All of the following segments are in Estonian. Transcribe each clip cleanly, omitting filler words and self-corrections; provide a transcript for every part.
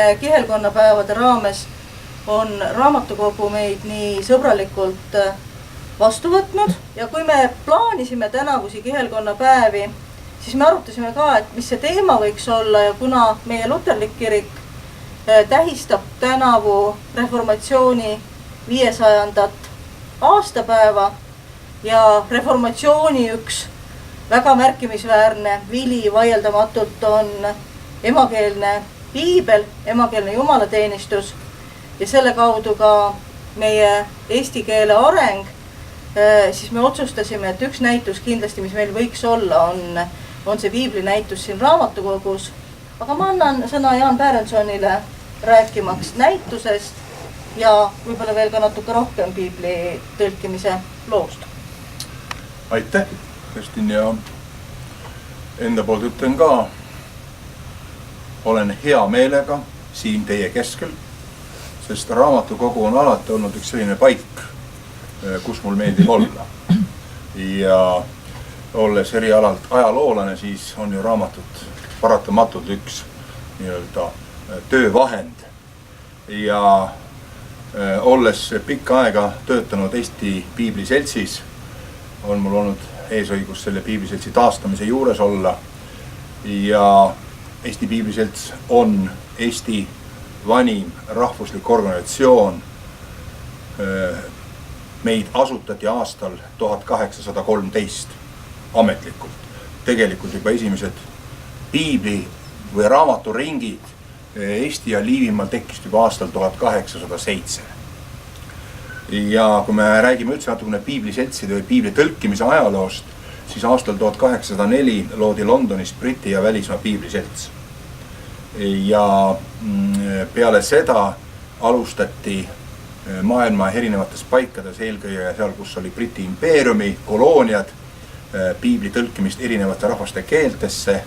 meie kihelkonnapäevade raames on raamatukogu meid nii sõbralikult vastu võtnud ja kui me plaanisime tänavusi kihelkonnapäevi, siis me arutasime ka, et mis see teema võiks olla ja kuna meie luterlik kirik tähistab tänavu reformatsiooni 500. aastapäeva ja reformatsiooni üks väga märkimisväärne vili vaieldamatult on emakeelne piibel, emakeelne jumalateenistus ja selle kaudu ka meie eesti keele areng, siis me otsustasime, et üks näitus kindlasti, mis meil võiks olla, on see piiblinäitus siin raamatukogus. Aga ma annan sõna Jaan Päärensonile rääkimaks näitusest ja võib-olla veel ka natuke rohkem piibli tõlkimise loost. Aitäh, Kristin, ja enda poolt ütlen ka, olen hea meelega siin teie keskel, sest raamatukogu on alati olnud üks selline paik, kus mul meeldib olla. Ja olles erialalt ajaloolane, siis on ju raamatut paratamatult üks nii-öelda töövahend. Ja olles pikka aega töötanud Eesti Piibliseltsis, on mul olnud eesõigus selle Piibliseltsi taastamise juures olla. Ja Eesti Piibliselts on Eesti vanim rahvuslik organisatsioon. Meid asutati aastal 1813 ametlikult. Tegelikult juba esimesed piibli või raamaturingid Eesti ja Liivimaal tekkis juba aastal 1807. Ja kui me räägime üldse natukene piibliseltside või piibli tõlkimise ajaloost, siis aastal 1804 loodi Londonis Briti ja välismaa piibliselts. Ja peale seda alustati maailma erinevates paikades, eelkõige seal, kus oli Briti impeeriumi kolooniad, piibli tõlkimist erinevate rahvaste keeltesse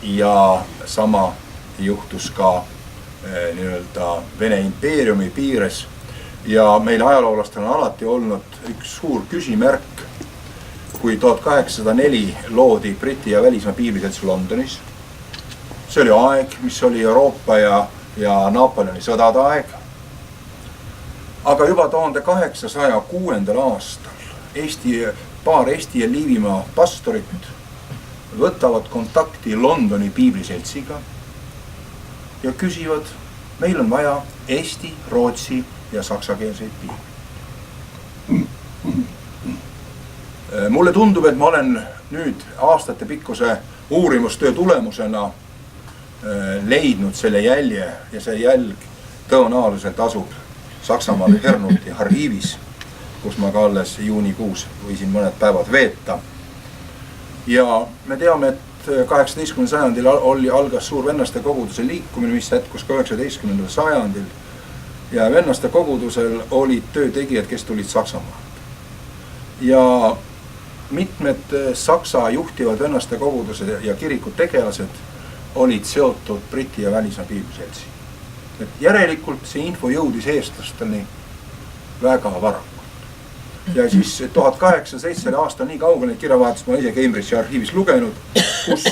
ja sama juhtus ka nii-öelda Vene impeeriumi piires. Ja meil ajaloolastel on alati olnud üks suur küsimärk, kui 1804 loodi Briti ja välismaa piibliselts Londonis. See oli aeg, mis oli Euroopa ja Napoleoni sõdade aeg. Aga juba 1806. aastal paar Eesti ja Liivimaa pastorit võtavad kontakti Londoni piibliseltsiga ja küsivad, meil on vaja eesti, rootsi ja saksakeelseid piibleid. Mulle tundub, et ma olen nüüd aastate pikkuse uurimustöö tulemusena leidnud selle jälje ja see jälg tõenäoliselt asub Saksamaal Hernuti arhiivis, kus ma ka alles juunikuus võisin mõned päevad veeta. Ja me teame, et 18. sajandil algas suur vennaste koguduse liikumine, mis jätkus ka 19. sajandil. Ja vennaste kogudusel olid töötegijad, kes tulid Saksamaalt. Ja mitmed Saksa juhtivad vennaste koguduse ja kirikud tegelased olid seotud Briti ja välismaa piibliseltsi. Et järelikult see info jõudis eestlasteni väga varakult. Ja siis 1807 aastal nii kaugel neid kirjavahetus ma ise Cambridge'i arhiivis lugenud, kus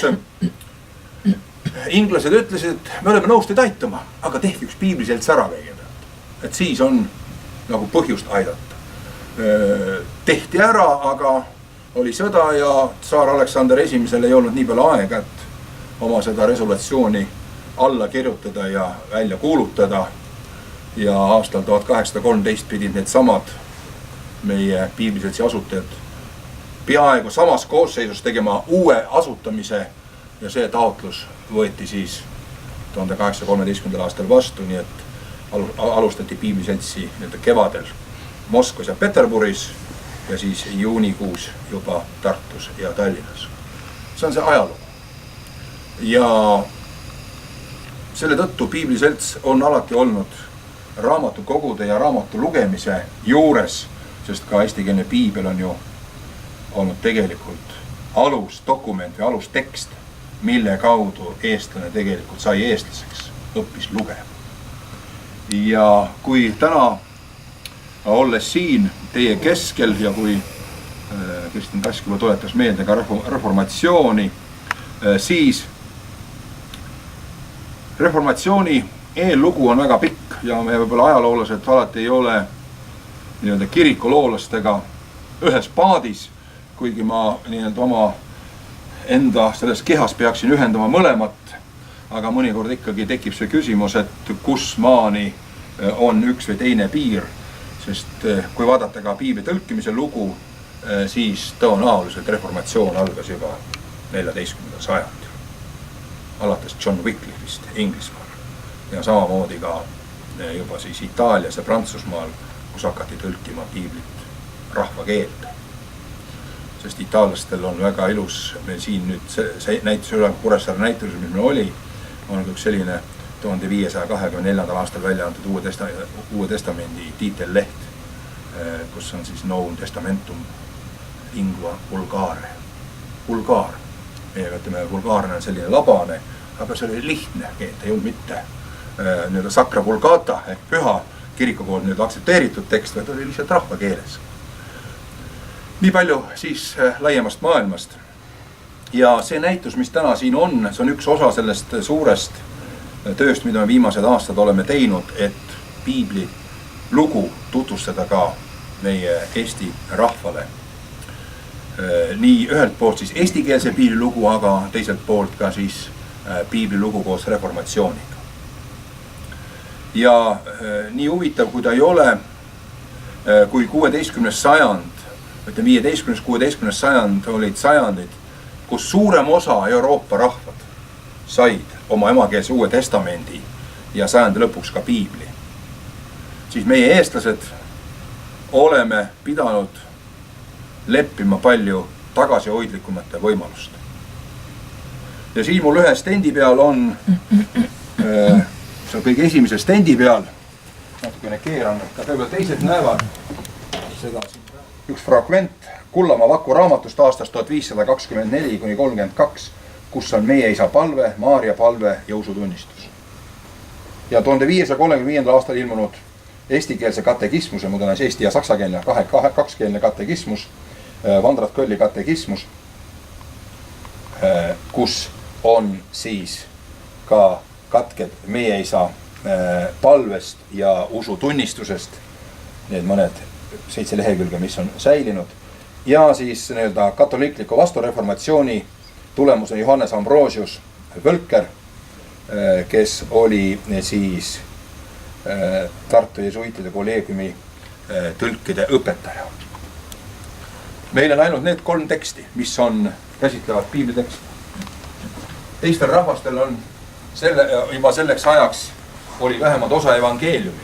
inglased ütlesid, et me oleme nõus teid aitama, aga tehti üks piibliselts ära kõigepealt. Et siis on nagu põhjust aidata. Tehti ära, aga oli sõda ja tsaar Aleksander I ei olnud nii palju aega, et oma seda resolutsiooni alla kirjutada ja välja kuulutada. Ja aastal 1813 pidid need samad meie piibliseltsi asutajad peaaegu samas koosseisus tegema uue asutamise ja see taotlus võeti siis 1813. aastal vastu, nii et alustati piibliseltsi kevadel Moskvas ja Peterburis ja siis juunikuus juba Tartus ja Tallinnas. See on see ajalugu. Ja selle tõttu piibliselts on alati olnud raamatukogude ja raamatu lugemise juures, sest ka eestikeelne piibel on ju olnud tegelikult alusdokument või alustekst, mille kaudu eestlane tegelikult sai eestlaseks, õppis lugema. Ja kui täna olles siin teie keskel ja kui Kristin Kask juba tuletas meelde ka reformatsiooni, siis reformatsiooni eellugu on väga pikk ja me võib-olla ajaloolased alati ei ole nii-öelda kirikuloolastega ühes paadis, kuigi ma nii-öelda oma enda selles kehas peaksin ühendama mõlemat, aga mõnikord ikkagi tekib see küsimus, et kus maani on üks või teine piir, sest kui vaadata ka piibli tõlkimise lugu, siis tõenäoliselt reformatsioon algas juba 14. sajandil, alates John Wycliffe'ist Inglismaal ja samamoodi ka juba siis Itaalias ja Prantsusmaal, kus hakati tõlkima piiblit rahvakeelde. Sest itaallastel on väga ilus, meil siin nüüd see näitus üle Kuressaare näituses, mis meil oli, on üks selline 1524. aastal välja antud Uue Testamendi tiitelleht, kus on siis Novum Testamentum lingua vulgare. Vulgaar. Meie ütleme, vulgaarne on selline labane, aga see oli lihtne keelt, ei olnud mitte nii-öelda sacra vulgata ehk püha kiriku poolt nüüd aktsepteeritud tekst, vaid oli lihtsalt rahva keeles. Nii palju siis laiemast maailmast. Ja see näitus, mis täna siin on, see on üks osa sellest suurest tööst, mida me viimased aastad oleme teinud, et piibli lugu tutvustada ka meie Eesti rahvale. Nii ühelt poolt siis eestikeelse piibli lugu, aga teiselt poolt ka siis piibli lugu koos reformatsiooniga. Ja nii huvitav, kui ta ei ole, kui 16. sajand, 15-16. sajand olid sajandid, kus suurem osa Euroopa rahvad said oma emakeelse Uue Testamendi ja sajandi lõpuks ka piibli, siis meie eestlased oleme pidanud leppima palju tagasihoidlikumate võimalust. Ja siin mul ühe stendi peal on, see on kõige esimese stendi peal, natukene keeran, et ka kõigepealt teised näevad seda üks fragment Kullamaa Vaku raamatust aastast 1524–32, kus on meie isa palve, Maarja palve ja usutunnistus. Ja 1535. aastal ilmunud eestikeelse katekismuse, muidu on eesti ja saksakeelne, kakskeelne katekismus, Vandrat Kölli katekismus, kus on siis ka katked meie isa palvest ja usutunnistusest, need mõned 7 lehekülge, mis on säilinud, ja siis nii-öelda katoliikliku vastureformatsiooni tulemusena Johannes Ambrosius Völker, kes oli siis Tartu jesuitide kolleegiumi tõlkide õpetaja. Meil on ainult need 3 teksti, mis on käsitlevad piibliteksti. Teistel rahvastel on juba selleks ajaks oli vähemalt osa evangeeliumi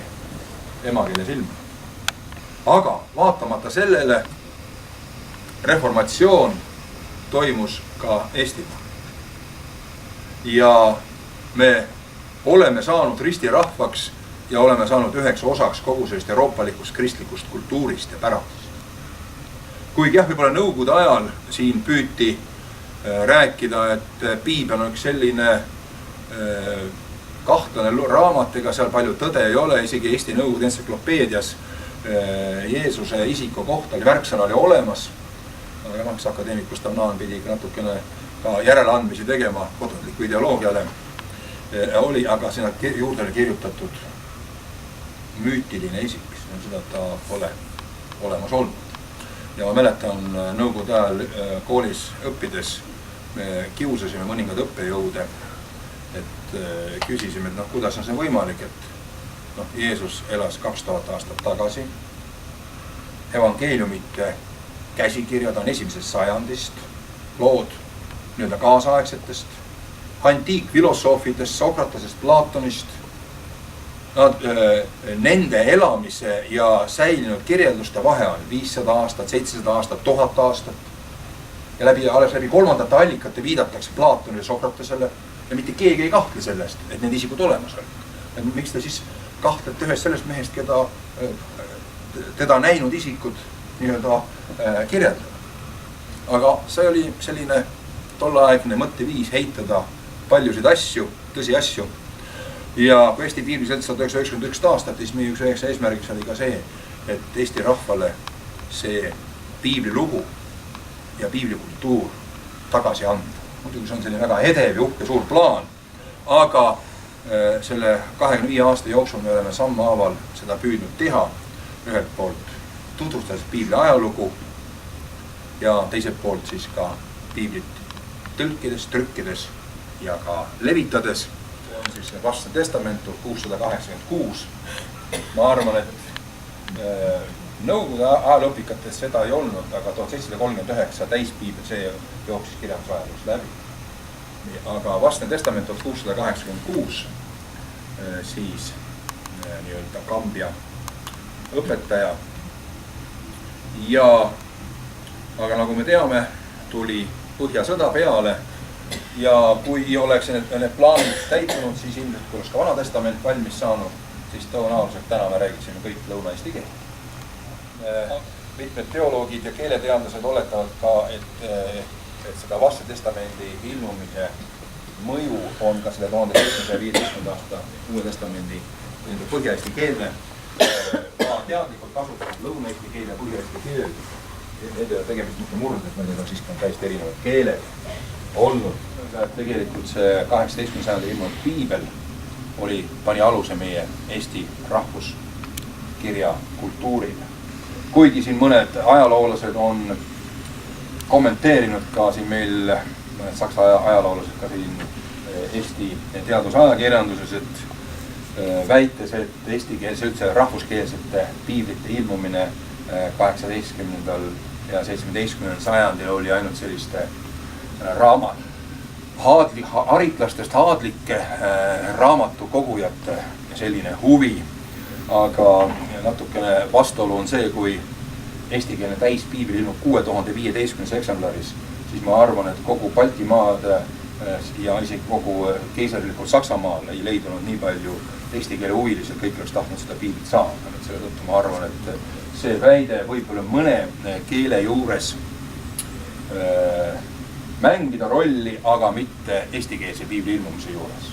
emakeeles ilmunud. Aga vaatamata sellele reformatsioon toimus ka Eestimaal. Ja me oleme saanud ristirahvaks ja oleme saanud üheks osaks kogu sellist euroopalikust kristlikust kultuurist ja pärandist. Kuigi jah, võib-olla nõukogude ajal siin püüti rääkida, et piibel on üks selline kahtlane raamat, ega seal palju tõde ei ole, isegi Eesti Nõukogude entsüklopeedias Jeesuse isiku kohta oli märksõna oli olemas, aga noh, akadeemik Gustav Naan pidi natukene ka järeleandmisi tegema koduliku ideoloogiale oli, aga sinna juurde oli kirjutatud müütiline isik, seda ta pole olemas olnud. Ja ma mäletan nõukogude ajal koolis õppides me kiusasime mõningad õppejõude, et küsisime, et kuidas on see võimalik, et Jeesus elas 2000 aastat tagasi, evangeeliumite käsikirjad on 1. sajandist, lood nii-öelda kaasaegsetest, antiikfilosoofidest, Sokratesest, Platonist, nende elamise ja säilinud kirjelduste vahe on 500 aastat, 700 aastat, 1000 aastat. Ja alles läbi kolmandate allikate viidatakse Platonile, Sokratesele ja mitte keegi ei kahtle sellest, et need isikud olemas on. Et miks te siis kahtlete ühest sellest mehest, keda teda näinud isikud nii-öelda kirjeldavad. Aga see oli selline tolleaegne mõtteviis heitada paljusid asju, tõsi asju. Ja kui Eesti Piibli Selts 1991 aastat, siis meie üks üheks eesmärgiks oli ka see, et Eesti rahvale see piibli lugu ja piibli kultuur tagasi anda. Muidugi see on selline väga edev ja uhke suur plaan, aga selle 25 aasta jooksul me oleme sammhaaval seda püüdnud teha, ühelt poolt tutvustades piibli ajalugu ja teiselt poolt siis ka piiblit tõlkides, trükkides ja ka levitades. See on siis Vastne testament 1686. Ma arvan, et Nõukogude ajalooõpikates seda ei olnud, aga 1739 täispiibel, see jooksis kirjandusajaloos läbi. Aga Vastne testament 1686 siis nii-öelda Kambja õpetaja. Aga nagu me teame, tuli Põhjasõda peale ja kui oleks need plaanid täitunud, siis ilmselt oleks ka Vana testament valmis saanud, siis tõenäoliselt täna me räägiksime kõik lõuna-eesti keelt. Mitmed teoloogid ja keeleteadlased oletavad ka, et seda Vastse testamendi ilmumise mõju on ka selle 1715. aasta Uue testamendi põhja-eesti keelne. Ma teadlikult kasutanud lõuna-eesti keel ja põhja-eesti keel. Need ei ole tegemist mitte murded, need on siiski täiesti erinevad keeled olnud. Tegelikult see 18. sajandi ilmunud piibel pani aluse meie Eesti rahvuskirja kultuurile. Kuigi siin mõned ajaloolased on kommenteerinud ka siin meil, mõned saksa ajaloolased ka siin Eesti teadusajakirjanduses, et väites, et eestikeelse üldse rahvuskeelsete piiblite ilmumine 18. ja 17. sajandil oli ainult selliste haritlastest haadlike raamatukogujate selline huvi. Aga natukene vastuolu on see, kui eestikeelne täispiibel ilmub 6015 eksemplaris, siis ma arvan, et kogu Baltimaad ja isegi kogu keisarlikul Saksamaal ei leidunud nii palju eesti keele huvilised, kõik oleks tahtnud seda piiblit saada. Selle tõttu ma arvan, et see väide võib-olla mõne keele juures mängida rolli, aga mitte eestikeelse piibli ilmumise juures.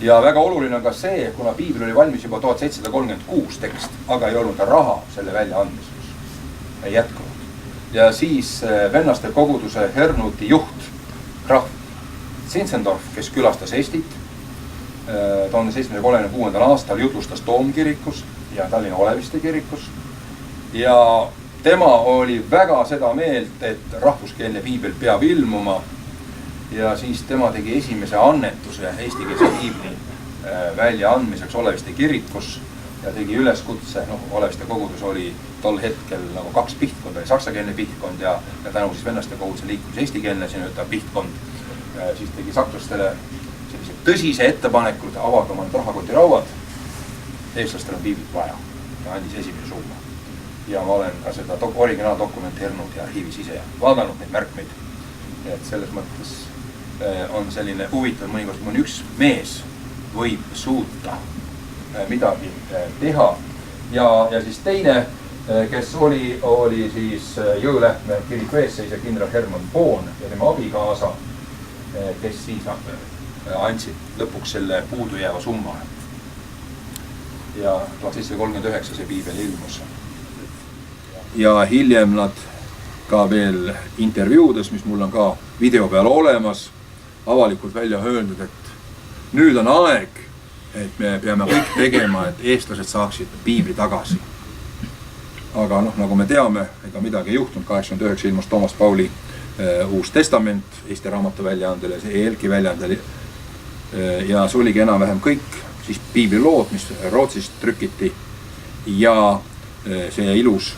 Ja väga oluline on ka see, kuna piibel oli valmis juba 1736 tekst, aga ei olnud raha selle väljaandmiseks. Ei jätkunud. Ja siis vennaste koguduse Hernuti juht, Graf Zinzendorf, kes külastas Eestit 1736. aastal, jutlustas Toomkirikus ja Tallinna Oleviste kirikus. Ja tema oli väga seda meelt, et rahvuskeelne piibel peab ilmuma. Ja siis tema tegi esimese annetuse eestikeelse piibli väljaandmiseks Oleviste kirikus ja tegi üleskutse. Oleviste kogudus oli tol hetkel nagu 2 pihtkonda, saksakeelne pihtkond ja tänu siis vennaste koguduse liikumis eestikeelne pihtkond. Siis tegi sakslastele sellise tõsise ettepanekul, avage oma rahakoti rauad, eestlastel on piiblit vaja ja andis esimese summa. Ja ma olen ka seda originaaldokumenti Hernud ja arhiivis ise vaadanud neid märkmeid. Et selles mõttes on selline huvitav mõnikord, kui mõni üks mees võib suuta midagi teha. Ja siis teine, kes oli siis Jõelähtme kiriku eesseisja kindral Hermann Boon ja tema abikaasa, kes siis andsid lõpuks selle puudujääva summa. Ja 1739 see piibel ilmus. Ja hiljem nad ka veel intervjuudes, mis mul on ka video peal olemas, avalikult välja öeldud, et nüüd on aeg, et me peame kõik tegema, et eestlased saaksid piibli tagasi. Aga nagu me teame, ega midagi ei juhtunud, 89 ilmus Toomas Pauli Uus testament Eesti raamatu väljaandele, see ELKi väljaandele. Ja see oligi enam-vähem kõik siis piiblilood, mis Rootsist trükiti ja see ilus,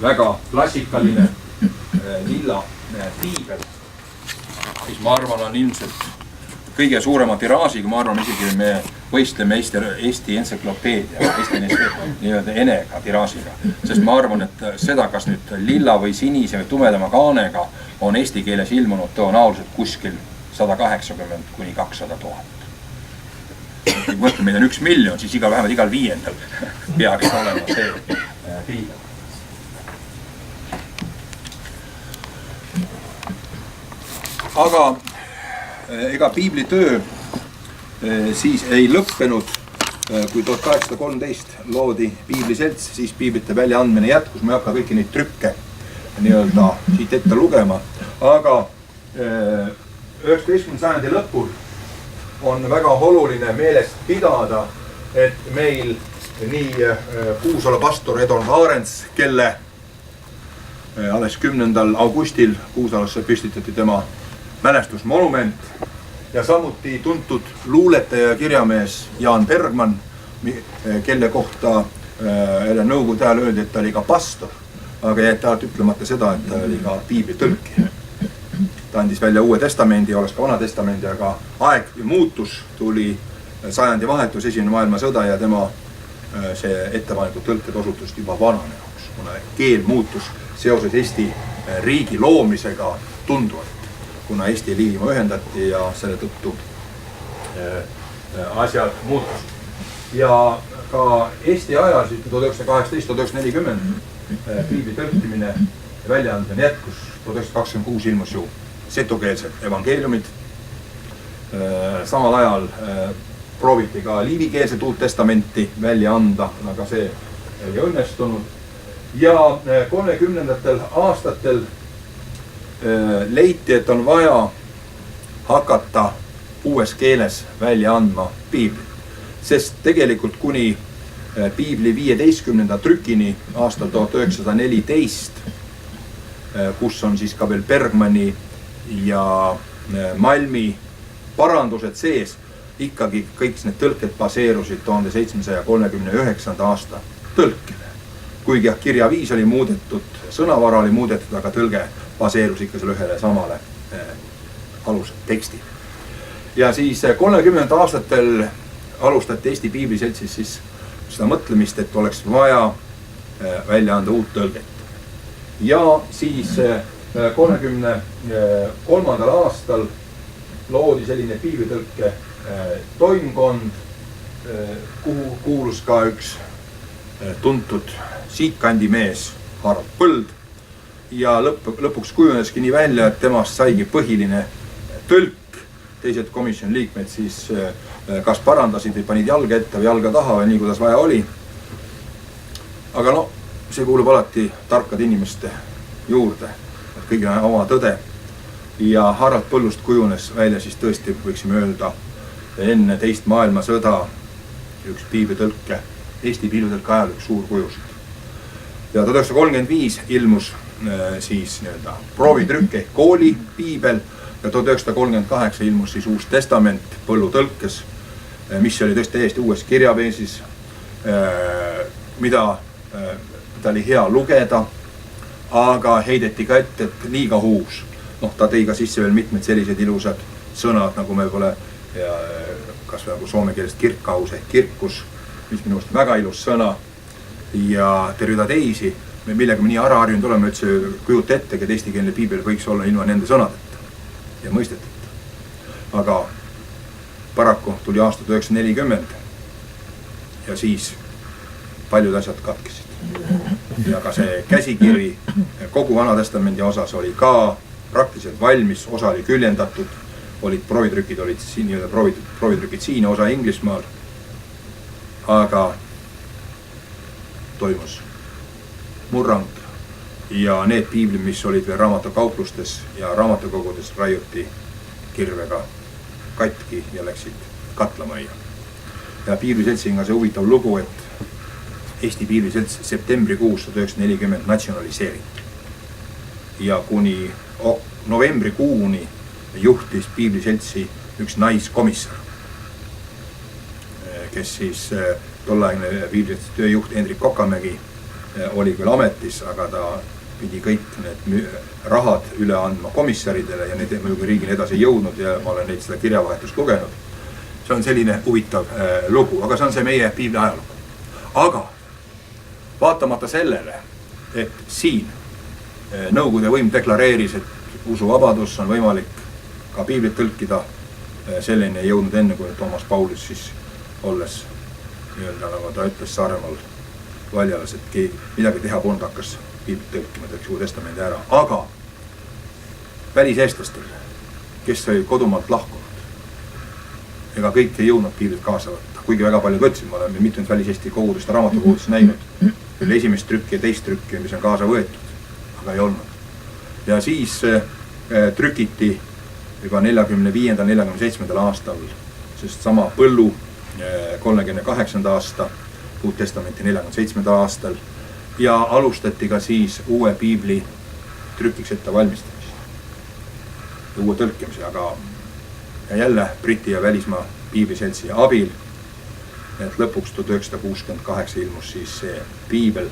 väga klassikaline lilla piibel, mis ma arvan on ilmselt kõige suurema tiraažiga, ma arvan isegi me võistleme Eesti entsüklopeedia, Eesti enega tiraažiga, sest ma arvan, et seda, kas nüüd lilla või sinise või tumedama kaanega on eesti keeles ilmunud tõenäoliselt kuskil 180 kuni 200 000. Kui mõtleme, meil on 1 miljon, siis vähemalt igal 5. peaks olema see piibel. Aga ega piiblitöö siis ei lõppenud, kui 1813 loodi piibliselts, siis piiblite väljaandmine jätkus. Ma ei hakka kõiki neid trükke siit ette lugema, aga 19. sajandi lõpul on väga oluline meeles pidada, et meil nii Kuusalu pastor Edon Haarens, kelle alles 10. augustil Kuusalusse püstitati tema mälestusmonument ja samuti tuntud luuletaja ja kirjamees Jaan Bergman, kelle kohta nõukogude ajal öeldi, et ta oli ka pastor, aga jäeti alati ütlemata seda, et ta oli ka piiblitõlkija. Ta andis välja Uue Testamendi, oleks ka Vana Testamendi, aga aeg muutus, tuli sajandi vahetus, Esimene maailmasõda ja tema see ettepanekud tõlked osutusid juba vananenuks, kuna keel muutus seoses Eesti riigi loomisega tunduvalt, kuna Eesti ja Liivimaa ühendati ja selle tõttu asjad muutusid. Ja ka Eesti ajas 1918-1940 piibli tõlkimine ja väljaandmine jätkus. 1926 ilmus ju setukeelsed evangeeliumid. Samal ajal prooviti ka liivikeelset Uut Testamenti välja anda, aga see ei õnnestunud. Ja 30. aastatel leiti, et on vaja hakata uues keeles välja andma piiblit. Sest tegelikult kuni piibli 15. trükini aastal 1914, kus on siis ka veel Bergmani ja Malmi parandused sees, ikkagi kõik need tõlked baseerusid 1739. aasta tõlkele. Kuigi kirjaviis oli muudetud, sõnavara oli muudetud, aga tõlge baseerus ikka selle ühele samale alustekstile. Ja siis 30. aastatel alustati Eesti Piibliseltsis siis seda mõtlemist, et oleks vaja välja anda uut tõlget. Ja siis 33. aastal loodi selline piiblitõlke toimkond, kuhu kuulus ka üks tuntud siitkandi mees Harald Põld. Ja lõpuks kujuneski nii välja, et temast saigi põhiline tõlk. Teised komisjoni liikmed siis kas parandasid või panid jalga ette või jalga taha või nii, kuidas vaja oli. Aga no, see kuulub alati tarkade inimeste juurde, et kõigil on oma tõde. Ja Harald Põllust kujunes välja siis tõesti, võiksime öelda, enne teist maailmasõda üks piiblitõlke, Eesti piiblitõlke ajal üks suur kujusid. Ja 1935 ilmus siis proovitrükk ehk kooli piibel ja 1938 ilmus siis Uus Testament Põllu tõlkes, mis oli tõesti täiesti uues kirjaveesis, mida oli hea lugeda, aga heideti ka ette, et liiga uus. Ta tõi ka sisse veel mitmed sellised ilusad sõnad, nagu me pole kas või nagu soome keelest kirkkaus ehk kirkus, mis minu arust väga ilus sõna ja tervida teisi, millega me nii ära harjunud oleme, üldse kujuta ette, et eestikeelne piibel võiks olla ilma nende sõnadeta ja mõisteteta. Aga paraku tuli aasta 1940 ja siis paljud asjad katkesid. Ja ka see käsikiri kogu Vana Testamendi osas oli ka praktiliselt valmis, osa oli küljendatud, proovitrükid olid siin, proovitrükid siin, osa Inglismaal. Aga toimus murrang ja need piiblid, mis olid veel raamatukauplustes ja raamatukogudes, raiuti kirvega katki ja läksid katlamajja. Ja piibliseltsiga see huvitav lugu, et Eesti piibliselts septembrikuus 1940 natsionaliseeriti. Ja kuni novembrikuuni juhtis piibliseltsi üks naiskomissar, kes siis tollaegne piibliseltsi tööjuht Hendrik Kokamägi oli küll ametis, aga ta pidi kõik need rahad üle andma komissaridele ja need muidugi riigile edasi jõudnud ja ma olen neid seda kirjavahetust lugenud. See on selline huvitav lugu, aga see on see meie piibli ajalugu. Aga vaatamata sellele, et siin Nõukogude võim deklareeris, et usuvabadus on võimalik ka piiblit tõlkida, selline ei jõudnud enne, kui Toomas Paulus siis olles nii-öelda, nagu ta ütles Saaremaal Valjalas, et midagi teha polnud, hakkas piiblit tõlkima, tõlks Uue Testamendi ära. Aga väliseestlastel, kes oli kodumaalt lahkunud, ega kõik ei jõudnud piiblit kaasa võtta, kuigi väga paljud võtsid, ma olen mitmed väliseesti kogudest ja raamatukogudest näinud, küll esimest trükki ja teist trükki, mis on kaasa võetud, aga ei olnud. Ja siis trükiti juba 45. 47. aastal sest sama Põllu 38. aasta, Uut Testamenti 47. aastal ja alustati ka siis uue piibli trükiks ettevalmistamist ja uue tõlkimise, aga ja jälle Briti ja välismaa piibliseltsi abil, et lõpuks 1968 ilmus siis see piibel,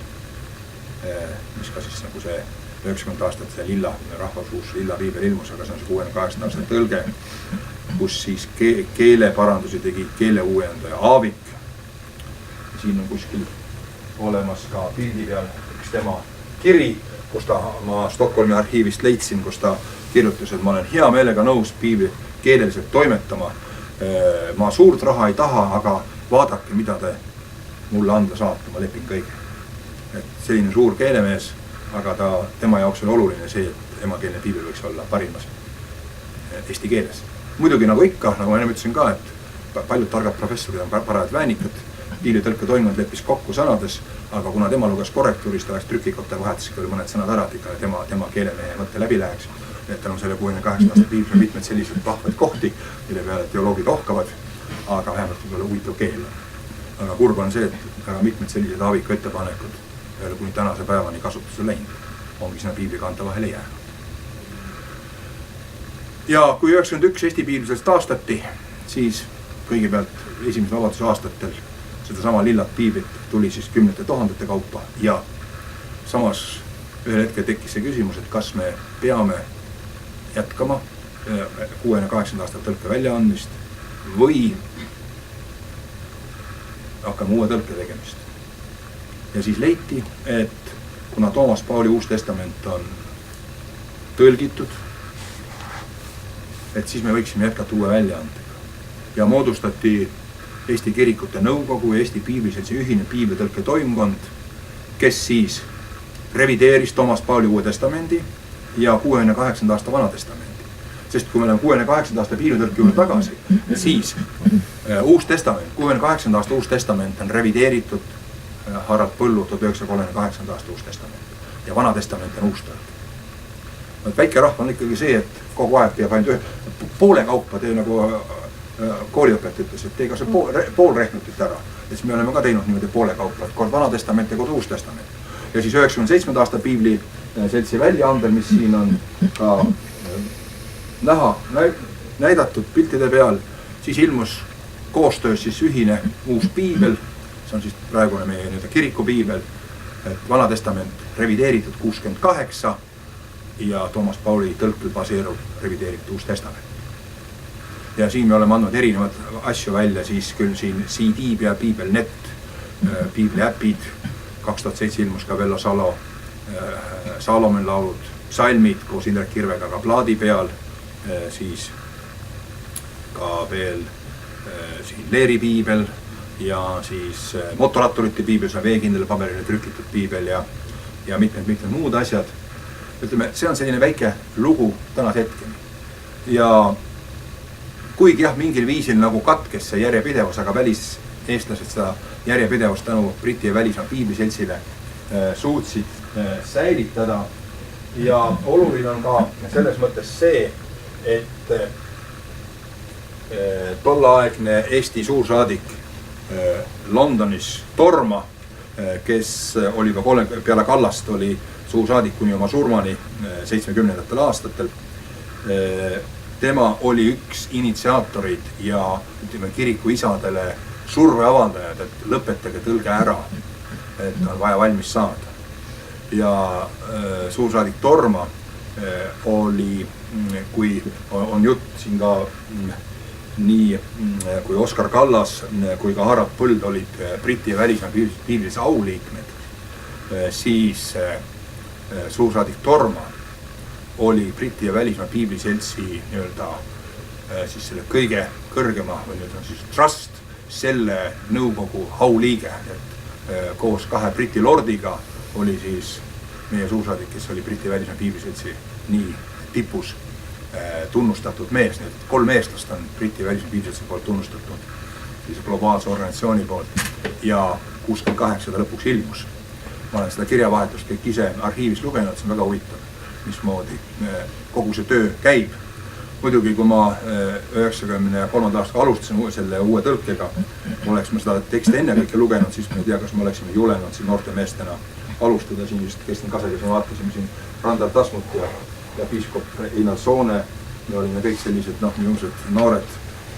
mis ka siis nagu see 90 aastat see lilla, rahvasuus lilla piibel ilmus, aga see on see 68 aastat tõlge, kus siis keeleparandusi tegi keeleuuendaja Aavik. Siin on kuskil olemas ka pildi peal üks tema kiri, kus ma Stockholmi arhiivist leidsin, kus ta kirjutas, et ma olen hea meelega nõus piibli keeleliselt toimetama. Ma suurt raha ei taha, aga vaadake, mida te mulle anda saate, ma lepin kõige. Et selline suur keelemees, aga tema jaoks on oluline see, et emakeelne piibel võiks olla parimas eesti keeles. Muidugi nagu ikka, nagu ma enne ütlesin ka, et paljud targad professorid on parajad väänikad, piiblitõlke toimund leppis kokku sõnades, aga kuna tema luges korrektuurist, oleks trükikotta vahetaski veel mõned sõnad ära, et ikka tema keelemehe mõtte läbi läheks. Et on selle 68 aasta piiblis mitmed sellised vahvad kohti, mille peale teoloogid ohkavad, aga vähemalt võib olla huvitav keel. Aga kurb on see, et väga mitmed sellised Aaviku ettepanekud peale kuni tänase päevani kasutusel läinud, ongi sinna piibliga anta vahele jäänud. Ja kui 91 Eesti piiblisest taastati, siis kõigepealt esimese vabaduse aastatel seda sama lillat piiblit tuli siis 10 000 kaupa ja samas ühel hetkel tekkis see küsimus, et kas me peame jätkama 68 aastat tõlke väljaandmist või hakkame uue tõlke tegemist. Ja siis leiti, et kuna Toomas Pauli Uus Testament on tõlgitud, et siis me võiksime jätkata uue väljaandega. Ja moodustati Eesti Kirikute Nõukogu ja Eesti Piibliseltsi ühine piiblitõlke toimkond, kes siis revideeris Toomas Pauli Uue Testamendi ja 68. aasta Vana Testamenti. Sest kui me oleme 68. aasta piiblitõlke juurde tagasi, siis Uus Testament, 68. aasta Uus Testament on revideeritud Harald Põllu 1938. aasta Uus Testament ja Vana Testament on uus tõlk. Väike rahv on ikkagi see, et kogu aeg teeb ainult poole kaupa, tee nagu kooliõpet ütles, et teega see pool rehnutit ära. Ja siis me oleme ka teinud niimoodi poole kaupa, et kord Vana Testament ja kord Uus Testament. Ja siis 97. aasta piibli seltsi väljaandel, mis siin on ka näha, näidatud piltide peal, siis ilmus koostöös siis ühine uus piibel, see on siis praegune meie kirikupiibel, et Vana Testament revideeritud 68 ja Toomas Pauli tõlkel baseerub revideeritud Uus Testament. Ja siin me oleme andnud erinevad asju välja, siis küll siin CD ja Piibel.net, piibli äpid, 2007 ilmus ka Vello Salo, Salomen laulud, psalmid koos Indrek Kirvega ka plaadi peal, siis ka veel siin Leeri piibel ja siis motoratturite piibel, see on veekindel paberile trükitud piibel ja mitmed muud asjad. Ütleme, see on selline väike lugu tänase hetkeni. Ja kuigi jah, mingil viisil nagu katkes see järjepidevus, aga väliseestlased seda järjepidevust tänu Briti ja välismaa piibliseltsile suutsid säilitada. Ja oluline on ka selles mõttes see, et tolleaegne Eesti suursaadik Londonis Torma, kes oli ka peale Kallast oli suursaadik kuni oma surmani 70. aastatel, tema oli üks initsiaatorid ja ütleme kiriku isadele surve avaldajad, et lõpetage tõlge ära, et on vaja valmis saada. Ja suursaadik Torma oli, kui on jutt siin ka nii kui Oskar Kallas kui ka Harald Põld olid Briti ja välismaa piiblis auliikmed, siis suursaadik Torma oli Briti ja välismaa piibliseltsi nii-öelda siis selle kõige kõrgema või nüüd on siis trust selle nõukogu auliige, et koos 2 Briti lordiga oli siis meie suursaadik, kes oli Briti ja välismaa piibliseltsi nii tipus tunnustatud mees, need 3 eestlast on Briti ja välismaa piibliseltsi poolt tunnustatud siis globaalse organisatsiooni poolt ja 68 lõpuks ilmus. Ma olen seda kirjavahetust kõik ise arhiivis lugenud, see on väga huvitav, mismoodi kogu see töö käib. muidugi, kui ma 93. aastaga alustasin selle uue tõlkega, oleks ma seda teksti enne kõike lugenud, siis ma ei tea, kas me oleksime julenud siin noorte meestena alustada siin just Kestin Kasegas, me vaatasime siin Randar Tasmut ja piiskop Einar Soone. Me olime kõik sellised, niisugused noored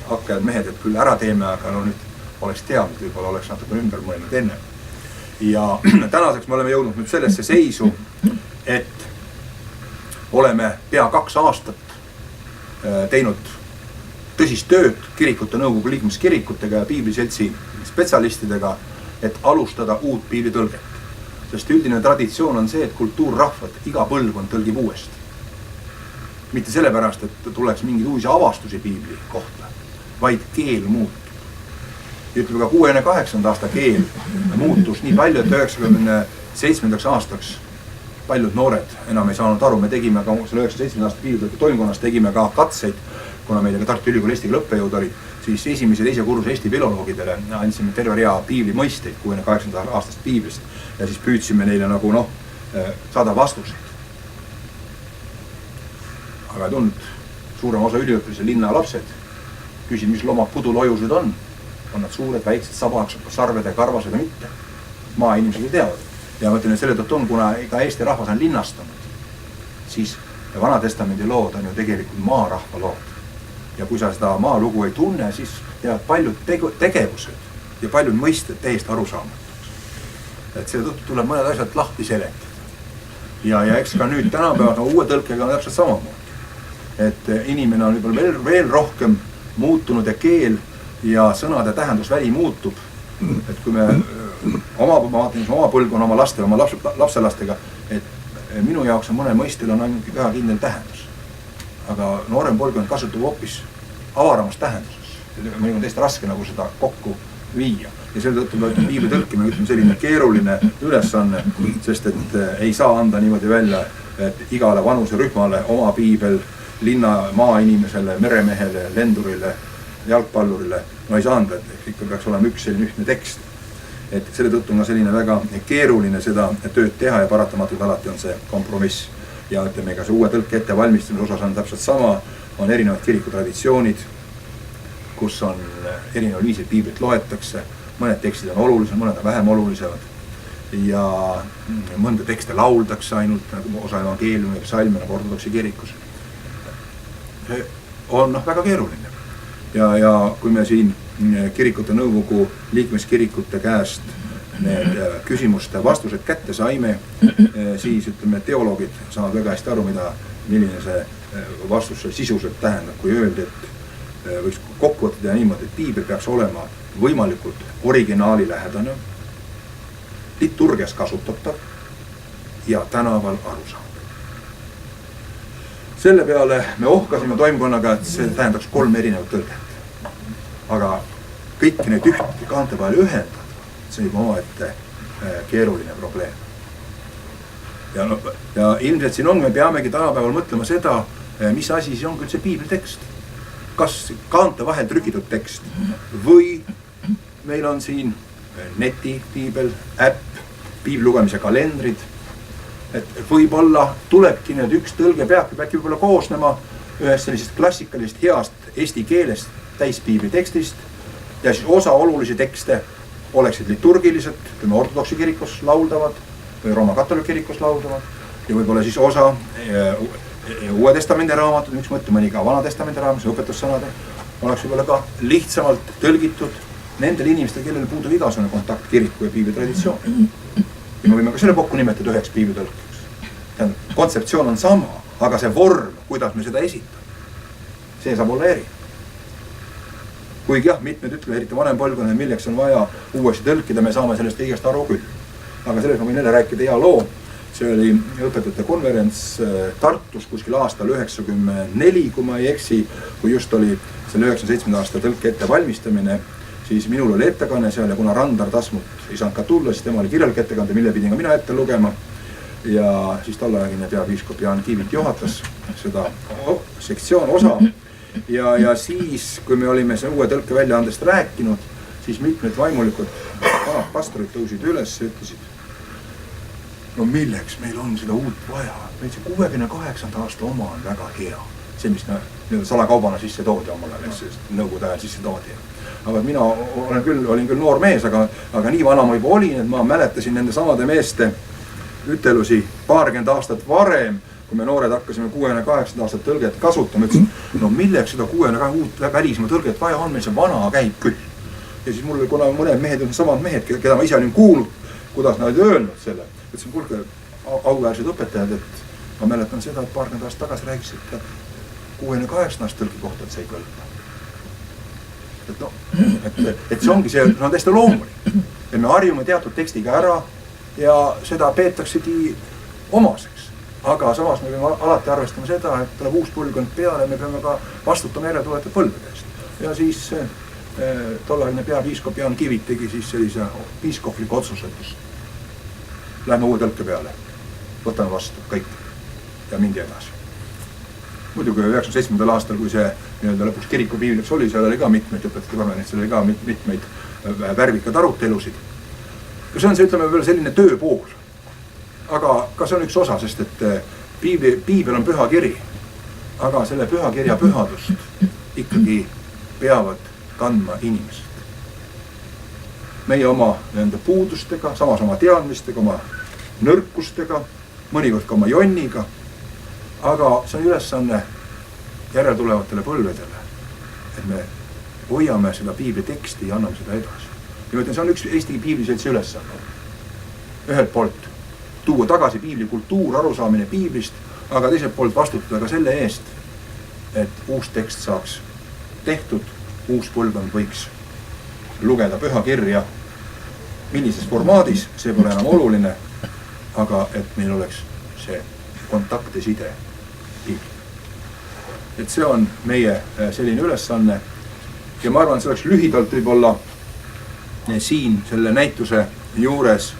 hakkajad mehed, et küll ära teeme, aga nüüd oleks teadnud, võib-olla oleks natuke ümber mõelnud enne. Ja tänaseks me oleme jõudnud nüüd sellesse seisu, et oleme pea 2 aastat teinud tõsist tööd kirikute nõukogu liikmeskirikutega ja piibliseltsi spetsialistidega, et alustada uut piiblitõlget. Sest üldine traditsioon on see, et kultuurrahvad iga põlvkond tõlgib uuesti. Mitte sellepärast, et tuleks mingeid uusi avastusi piibli kohta, vaid keel muutub. Ja ütleme ka 68. aasta keel muutus nii palju, et 97. aastaks paljud noored enam ei saanud aru. Me tegime ka selle 97. aasta piiblitõlke toimkonnas tegime ka katseid, kuna meil ka Tartu Ülikooli eesti keele õppejõud olid, siis esimese ja teise kursuse Eesti filoloogidele andsime terve rea piibli mõisteid 68. aastast piiblist ja siis püüdsime neile saada vastuseid. Aga ei tulnud suurem osa üliõpilase linna lapsed, küsin, mis loomad pudulojused on nad suured, väiksed, sabaks, sarved ja karvased või mitte. Maainimesed teavad. Ja ma ütlen, et selle tõttu on, kuna ka Eesti rahvas on linnastunud, siis Vanatestamendi lood on ju tegelikult maarahva lood. Ja kui sa seda maalugu ei tunne, siis teavad paljud tegevused ja paljud mõisted täiesti arusaamatuks. Et selle tõttu tuleb mõned asjad lahti seletada. Ja eks ka nüüd tänapäeval uue tõlkega on täpselt samamoodi. Et inimene on võib-olla veel rohkem muutunud ja keel ja sõnade tähendusväli muutub. Et kui me oma põlvkonna, oma laste, oma lapselastega, et minu jaoks on mõne mõistel on ainult väga kindel tähendus. Aga noorem põlvkond kasutab hoopis avaramas tähenduses. Meil on täiesti raske seda kokku viia. Ja selle tõttu me piibli tõlkima selline keeruline ülesanne, sest et ei saa anda niimoodi välja, et igale vanuserühmale oma piibel linna maainimesele, meremehele, lendurile, jalgpallurile, no ei saa anda, et ikka peaks olema üks selline ühtne tekst. Et selle tõttu on selline väga keeruline seda tööd teha ja paratamatult alati on see kompromiss. Ja ütleme, ka see uue tõlke ettevalmistamise osas on täpselt sama, on erinevad kirikutraditsioonid, kus on erineval viisil piiblit loetakse, mõned tekstid on olulised, mõned on vähem olulised ja mõnda tekste lauldakse ainult, osa evangeeliumi ja psalme nagu ortodoksi kirikus. See on väga keeruline. Ja kui me siin kirikute nõukogu liikmeskirikute käest need küsimuste vastused kätte saime, siis ütleme, teoloogid saavad väga hästi aru, milline see vastus sisuselt tähendab, kui öeldi, et võiks kokkuvõttada niimoodi, et piibel peaks olema võimalikult originaali lähedane, liturgias kasutatav ja tänaval arusaadav. Selle peale me ohkasime toimkonnaga, et see tähendaks 3 erinevat tõlget. Aga kõiki neid ühtki kaante vahel ühendada, see on juba omaette keeruline probleem. Ja ilmselt siin me peamegi tänapäeval mõtlema seda, mis asi siis on üldse piiblitekst. Kas kaante vahel trükitud tekst või meil on siin neti piibel, äpp, piiblugemise kalendrid. Et võib-olla tulebki need üks tõlge peabki võib-olla koosnema ühest sellisest klassikalisest heast eesti keelest täispiibli tekstist ja siis osa olulisi tekste oleksid liturgilised, ütleme ortodoksi kirikus lauldavad või Rooma katoliku kirikus lauldavad ja võib-olla siis osa uue testamendi raamatud, miks mõtle mõni ka vana testamendi raamat, õpetussõnade, oleks võib-olla ka lihtsamalt tõlgitud nendel inimestel, kellel puudub igasugune kontakt kiriku ja piibli traditsioon. Ja me võime ka selle kokku nimetada üheks piiblitõlkeks. Kontseptsioon on sama, aga see vorm, kuidas me seda esitame, see saab olla eri. Kuigi jah, mitmed ütleme, eriti vanem põlvkond, milleks on vaja uuesti tõlkida, me saame sellest kõigest aru küll. Aga sellest ma võin jälle rääkida hea loo. See oli õpetajate konverents Tartus kuskil aastal 94, kui ma ei eksi, kui just oli selle 97. aasta tõlke ettevalmistamine, siis minul oli ettekanne seal ja kuna Randar Tasmut ei saanud ka tulla, siis tema oli kirjalik ettekande, mille pidin ka mina ette lugema. Ja siis tollaäärne peapiiskop Jaan Kiivit juhatas seda sektsioon osa. Ja siis, kui me olime see uue tõlke väljaandest rääkinud, siis mitmed vaimulikud pastorid tõusid üles ja ütlesid, no milleks meil on seda uut vaja? Meil see 68. aasta oma on väga hea. see, mis nii-öelda salakaubana sisse toodi omal ajal, nõukogude ajal sisse toodi. Aga mina olin küll noor mees, aga nii vana ma juba olin, et ma mäletasin nende samade meeste ütelusi 20 aastat varem, kui me noored hakkasime 68 aastat tõlget kasutama, ütlesin, no milleks seda 62 uut välismaa tõlget vaja on, meil see vana käib küll. Ja siis mul, kuna mõned mehed on samad mehed, keda ma ise olin kuulnud, kuidas nad olid öelnud selle, ütlesin, kuulge, auväärsed õpetajad, et ma mäletan seda, et 20 aastat tagasi rääkisite 68 aastat tõlgi kohta, et see ei kõlba. Et no, et see ongi see, no täiesti loomulik, et me harjume teatud tekstiga ära ja seda peetaksegi omaseks. Aga samas me peame alati arvestama seda, et tuleb uus põlvkond peale, me peame ka vastutama järeltulevaid põlvede eest. Ja siis tollaline peapiiskop Jaan Kivit tegi siis sellise piiskopliku otsuse, et lähme uue tõlke peale, võtame vastu kõik ja mindi edasi. Muidugi 97. aastal, kui see nii-öelda lõpuks kirikupiibliks oli, seal oli ka mitmeid õpetajate parlamendid, seal oli ka mitmeid värvikad arutelusid. Ja see on see, ütleme, veel selline tööpool. Aga ka see on üks osa, sest et piibel on püha kiri, aga selle püha kirja pühadust ikkagi peavad kandma inimesed. Meie oma nende puudustega, samas oma teadmistega, oma nõrkustega, mõnikord ka oma jonniga, aga see on ülesanne järeltulevatele põlvedele, et me hoiame seda piibli teksti ja anname seda edasi. Ja mõtlen, see on üks Eesti piibliseltsi ülesanne. Ühelt poolt tuua tagasi piibli kultuur, arusaamine piiblist, aga teiselt poolt vastutada ka selle eest, et uus tekst saaks tehtud, uus põlvkond võiks lugeda püha kirja, millises formaadis, see pole enam oluline, aga et meil oleks see kontakt ja side piibli. Et see on meie selline ülesanne ja ma arvan, see oleks lühidalt võib-olla siin selle näituse juures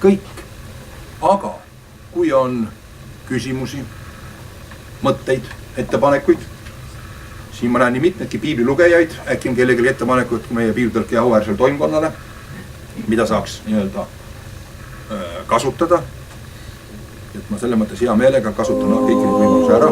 kõik. Aga kui on küsimusi, mõtteid, ettepanekuid, siin ma näen nii mitmedki piiblilugejaid, äkki on kellelegi ettepanekud meie piiblitõlke ja auväärsele toimkonnale, mida saaks nii-öelda kasutada. Et ma selle mõttes hea meelega kasutan kõiki neid võimalusi ära.